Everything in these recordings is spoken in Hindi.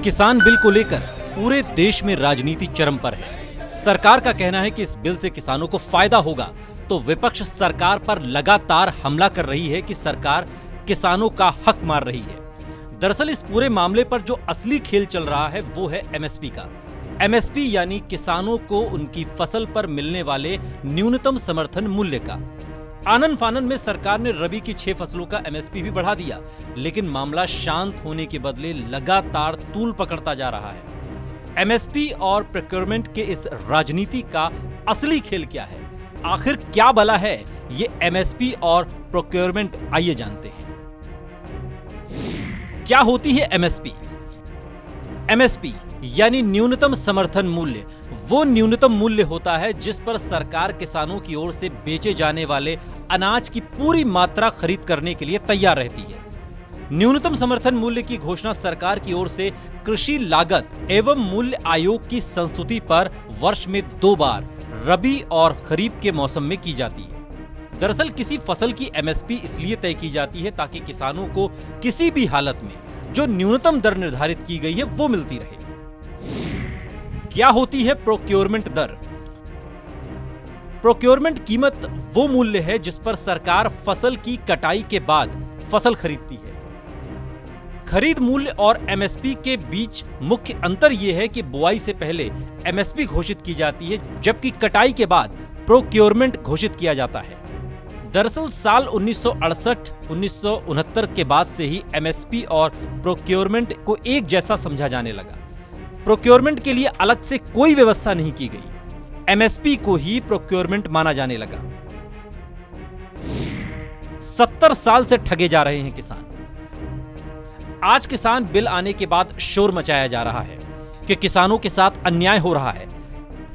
किसान बिल को लेकर पूरे देश में राजनीति चरम पर है। सरकार का कहना है कि इस बिल से किसानों को फायदा होगा, तो विपक्ष सरकार पर लगातार हमला कर रही है कि सरकार किसानों का हक मार रही है। दरअसल इस पूरे मामले पर जो असली खेल चल रहा है वो है एमएसपी का। एमएसपी यानी किसानों को उनकी फसल पर मिलने वाले न्यूनतम समर्थन मूल्य का। आनन फानन में सरकार ने रबी की 6 फसलों का एमएसपी भी बढ़ा दिया, लेकिन मामला शांत होने के बदले लगातार तूल पकड़ता जा रहा है। एमएसपी और प्रोक्योरमेंट के इस राजनीति का असली खेल क्या है? आखिर क्या भला है ये एमएसपी और प्रोक्योरमेंट? आइए जानते हैं। क्या होती है एमएसपी? एमएसपी यानी न्यूनतम समर्थन मूल्य वो न्यूनतम मूल्य होता है जिस पर सरकार किसानों की ओर से बेचे जाने वाले अनाज की पूरी मात्रा खरीद करने के लिए तैयार रहती है। न्यूनतम समर्थन मूल्य की घोषणा सरकार की ओर से कृषि लागत एवं मूल्य आयोग की संस्तुति पर वर्ष में 2 बार रबी और खरीफ के मौसम में की जाती है। दरअसल किसी फसल की एमएसपी इसलिए तय की जाती है ताकि किसानों को किसी भी हालत में जो न्यूनतम दर निर्धारित की गई है वो मिलती रहे। क्या होती है प्रोक्योरमेंट दर? प्रोक्योरमेंट कीमत वो मूल्य है जिस पर सरकार फसल की कटाई के बाद फसल खरीदती है। खरीद मूल्य और एमएसपी के बीच मुख्य अंतर यह है कि बुआई से पहले एमएसपी घोषित की जाती है, जबकि कटाई के बाद प्रोक्योरमेंट घोषित किया जाता है। दरअसल साल 1968-1969 के बाद से ही एमएसपी और प्रोक्योरमेंट को एक जैसा समझा जाने लगा। प्रोक्योरमेंट के लिए अलग से कोई व्यवस्था नहीं की गई, एमएसपी को ही प्रोक्योरमेंट माना जाने लगा। 70 साल से ठगे जा रहे हैं किसान। आज किसान बिल आने के बाद शोर मचाया जा रहा है कि किसानों के साथ अन्याय हो रहा है,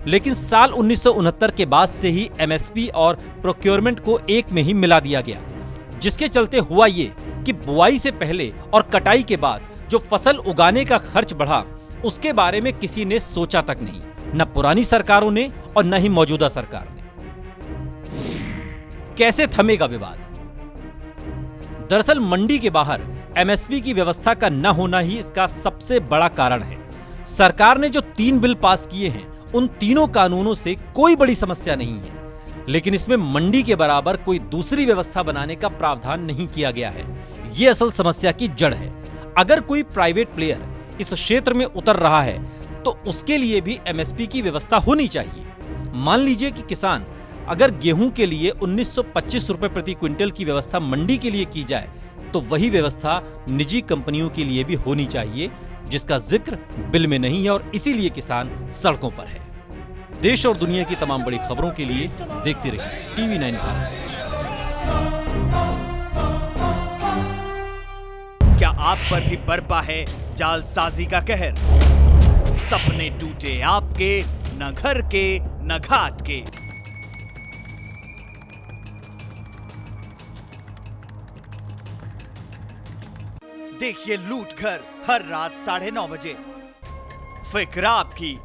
लेकिन साल 1969 के बाद से ही एमएसपी और प्रोक्योरमेंट को एक में ही मिला दिया गया, जिसके चलते हुआ ये कि बुआई से पहले और कटाई के बाद जो फसल उगाने का खर्च बढ़ा उसके बारे में किसी ने सोचा तक नहीं, न पुरानी सरकारों ने और न ही मौजूदा सरकार ने। कैसे थमेगा विवाद? दरअसल मंडी के बाहर एमएसपी की व्यवस्था का न होना ही इसका सबसे बड़ा कारण है। सरकार ने जो 3 बिल पास किए हैं उन तीनों कानूनों से कोई बड़ी समस्या नहीं है, लेकिन इसमें मंडी के बराबर कोई दूसरी व्यवस्था बनाने का प्रावधान नहीं किया गया है। यह असल समस्या की जड़ है। अगर कोई प्राइवेट प्लेयर इस क्षेत्र में उतर रहा है तो उसके लिए भी एमएसपी की व्यवस्था होनी चाहिए। मान लीजिए कि किसान अगर गेहूं के लिए 1925 रुपए प्रति क्विंटल की व्यवस्था मंडी के लिए की जाए तो वही व्यवस्था निजी कंपनियों के लिए भी होनी चाहिए, जिसका जिक्र बिल में नहीं है और इसीलिए किसान सड़कों पर है। देश और दुनिया की तमाम बड़ी खबरों के लिए देखते रहिए TV9 भारत। क्या आप पर भी बरपा है जालसाजी का कहर? सपने टूटे आपके, न घर के न घाट के। देखिए लूट घर हर रात 9:30 बजे। फिक्र आपकी,